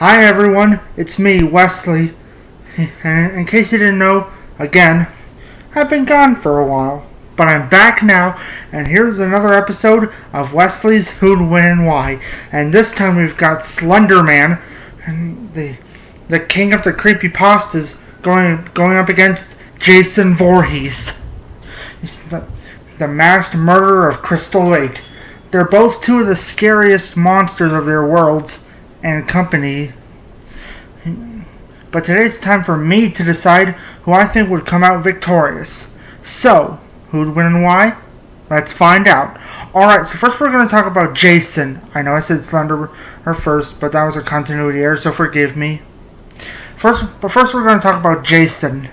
Hi everyone, it's me, Wesley. And in case you didn't know, again, I've been gone for a while. But I'm back now, and here's another episode of Wesley's Who'd Win and Why. And this time we've got Slenderman, and the king of the creepypastas, going up against Jason Voorhees. He's the masked murderer of Crystal Lake. They're both two of the scariest monsters of their worlds and company. But today it's time for me to decide who I think would come out victorious. So, who'd win and why? Let's find out. Alright, so first we're going to talk about Jason. I know I said Slender first, but that was a continuity error, so forgive me. First we're going to talk about Jason.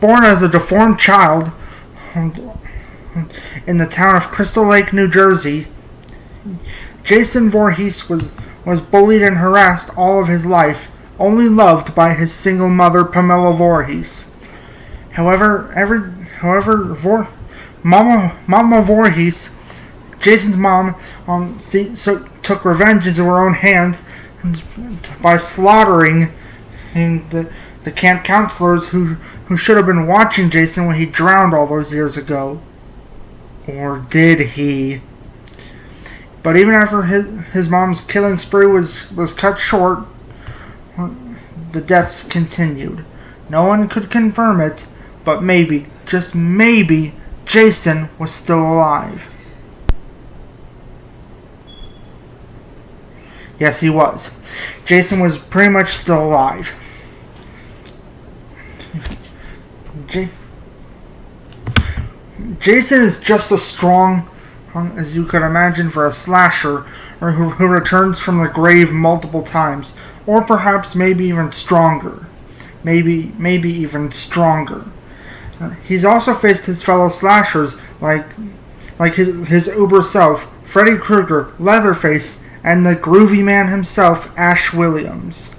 Born as a deformed child in the town of Crystal Lake, New Jersey, Jason Voorhees was bullied and harassed all of his life, only loved by his single mother, Pamela Voorhees. However, Mama Voorhees, Jason's mom, took revenge into her own hands by slaughtering the camp counselors who should have been watching Jason when he drowned all those years ago. Or did he? But even after his mom's killing spree was cut short, the deaths continued. No one could confirm it, but maybe, just maybe, Jason was still alive. Yes, he was. Jason was pretty much still alive. Jason is just as strong as you could imagine for a slasher, or who returns from the grave multiple times, or perhaps maybe even stronger. Maybe even stronger. He's also faced his fellow slashers like his uber self, Freddy Krueger, Leatherface, and the groovy man himself, Ash Williams.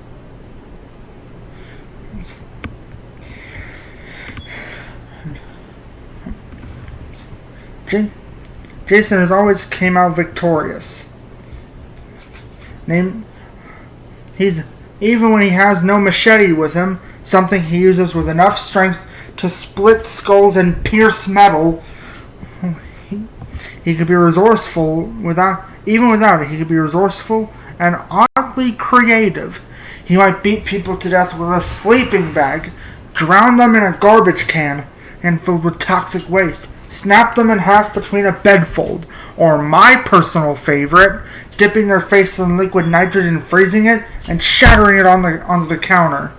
Jason has always came out victorious. Even when he has no machete with him, something he uses with enough strength to split skulls and pierce metal, he could be resourceful without it. He could be resourceful and oddly creative. He might beat people to death with a sleeping bag, drown them in a garbage can and filled with toxic waste, snap them in half between a bedfold, or my personal favorite, dipping their face in liquid nitrogen, freezing it, and shattering it onto the counter.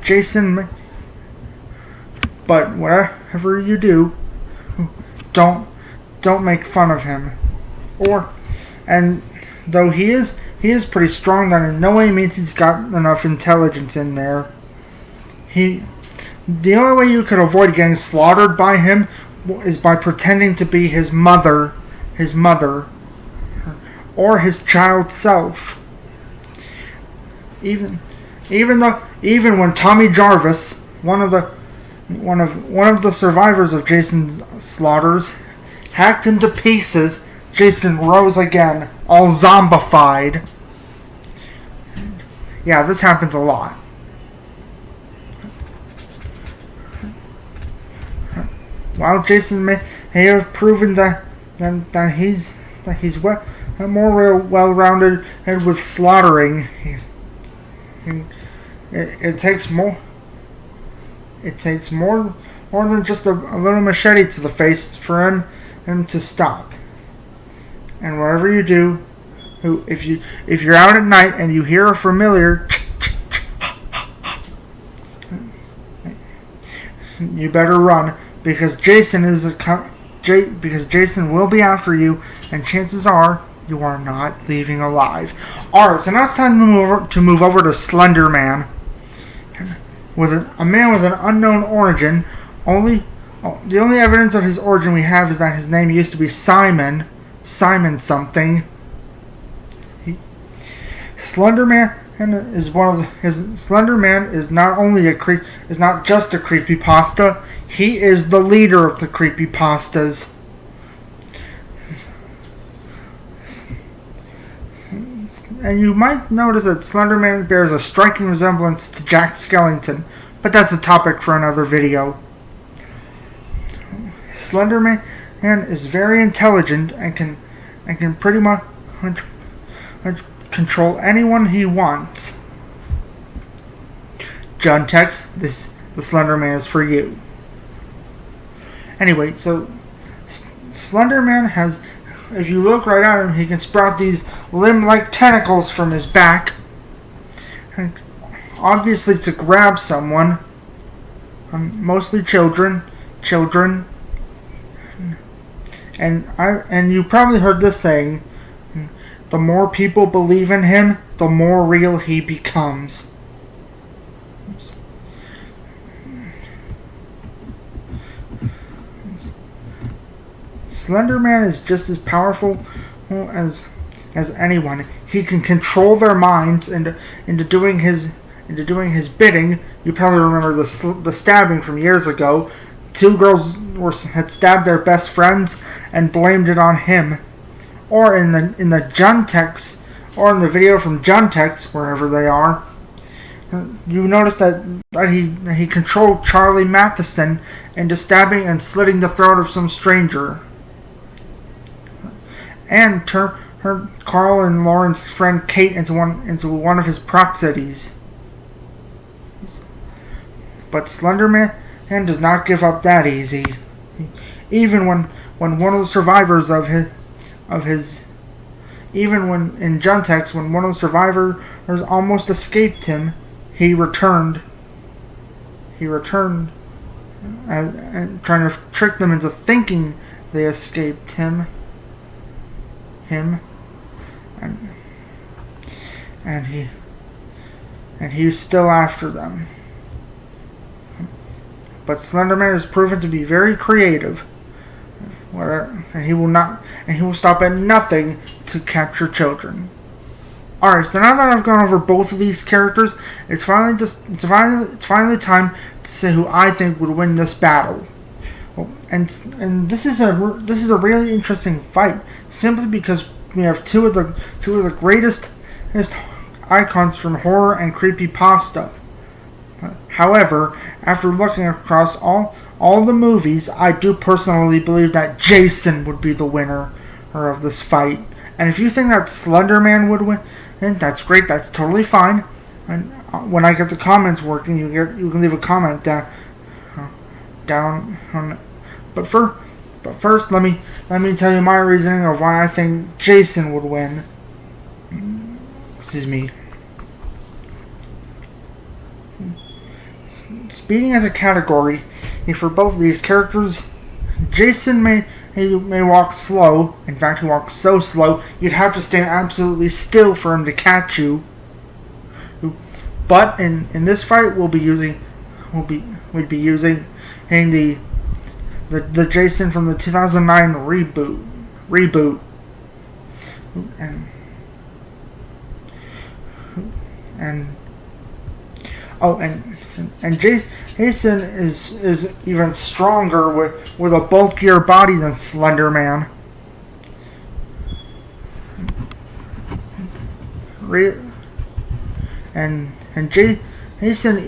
Jason, but whatever you do, don't make fun of him. And though he is pretty strong, that in no way means he's got enough intelligence in there. The only way you could avoid getting slaughtered by him is by pretending to be his mother, or his child self. Even when Tommy Jarvis, one of the survivors of Jason's slaughters, hacked him to pieces, Jason rose again, all zombified. Yeah, this happens a lot. While Jason may have proven that he's more well-rounded and with slaughtering, it takes more than just a little machete to the face for him to stop. And whatever you do, if you're out at night and you hear a familiar, you better run. Because Jason will be after you, and chances are you are not leaving alive. Alright, so now it's time to move over to Slenderman. With a man with an unknown origin. The only evidence of his origin we have is that his name used to be Simon something. Slenderman is not just a creepypasta. He is the leader of the creepypastas. And you might notice that Slenderman bears a striking resemblance to Jack Skellington, but that's a topic for another video. Slenderman is very intelligent and can pretty much control anyone he wants. John Tex, the Slenderman is for you. Anyway, so Slenderman has, if you look right at him, he can sprout these limb-like tentacles from his back, obviously to grab someone, mostly children, and you probably heard this saying, the more people believe in him, the more real he becomes. Slenderman is just as powerful as anyone. He can control their minds into doing his bidding. You probably remember the stabbing from years ago. 2 girls had stabbed their best friends and blamed it on him. Or in the Juntex, or in the video from Juntex, wherever they are, you notice that he controlled Charlie Matheson into stabbing and slitting the throat of some stranger. And her Carl and Lauren's friend Kate into one of his proxies. But Slenderman does not give up that easy. Even when one of the survivors even when in Juntex, when one of the survivors almost escaped him, he returned and trying to trick them into thinking they escaped him, and he's still after them. But Slenderman has proven to be very creative, and he will stop at nothing to capture children. Alright, so now that I've gone over both of these characters, it's finally time to say who I think would win this battle. And this is a really interesting fight, simply because we have two of the greatest icons from horror and creepypasta. However, after looking across all the movies, I do personally believe that Jason would be the winner of this fight. And if you think that Slenderman would win, then that's great. That's totally fine. And when I get the comments working, you can leave a comment down on. But first, let me tell you my reasoning of why I think Jason would win. Excuse me. Speeding as a category, for both of these characters, Jason may walk slow. In fact, he walks so slow you'd have to stand absolutely still for him to catch you. But in this fight, we'd be using the Jason from the 2009 reboot, and Jason is even stronger with a bulkier body than Slenderman. And Jason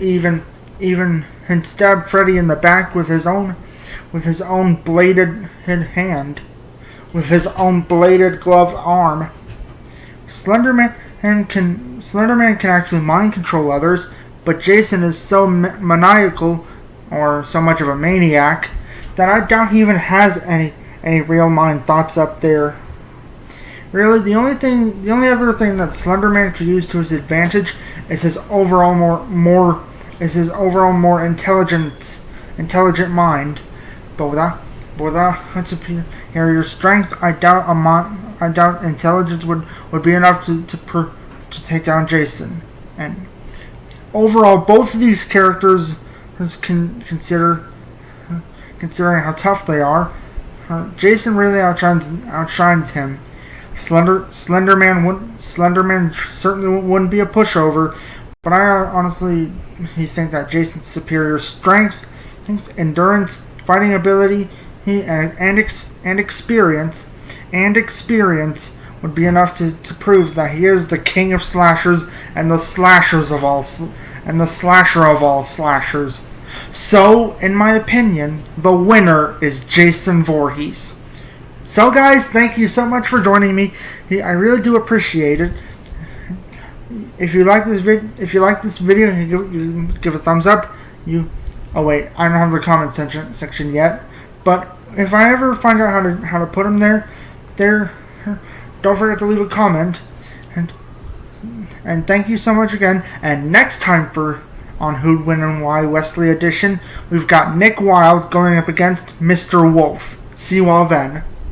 even can stab Freddy in the back with his own bladed hand, with his own bladed gloved arm. Slenderman can actually mind control others, but Jason is so maniacal, or so much of a maniac, that I doubt he even has any real mind thoughts up there. Really, the only other thing that Slenderman could use to his advantage is his overall more intelligent mind. But without superior strength, I doubt intelligence would be enough to take down Jason. And overall, both of these characters, considering how tough they are, Jason really outshines him. Slenderman certainly wouldn't be a pushover, but I honestly think that Jason's superior strength, endurance, fighting ability, and experience would be enough to prove that he is the king of slashers and the slashers of all and the slasher of all slashers. So, in my opinion, the winner is Jason Voorhees. So, guys, thank you so much for joining me. I really do appreciate it. If you like this video, you give a thumbs up. Oh wait, I don't have the comment section yet. But if I ever find out how to put them there, don't forget to leave a comment. And thank you so much again. And next time on Who'd Win and Why Wesley Edition, we've got Nick Wilde going up against Mr. Wolf. See you all then.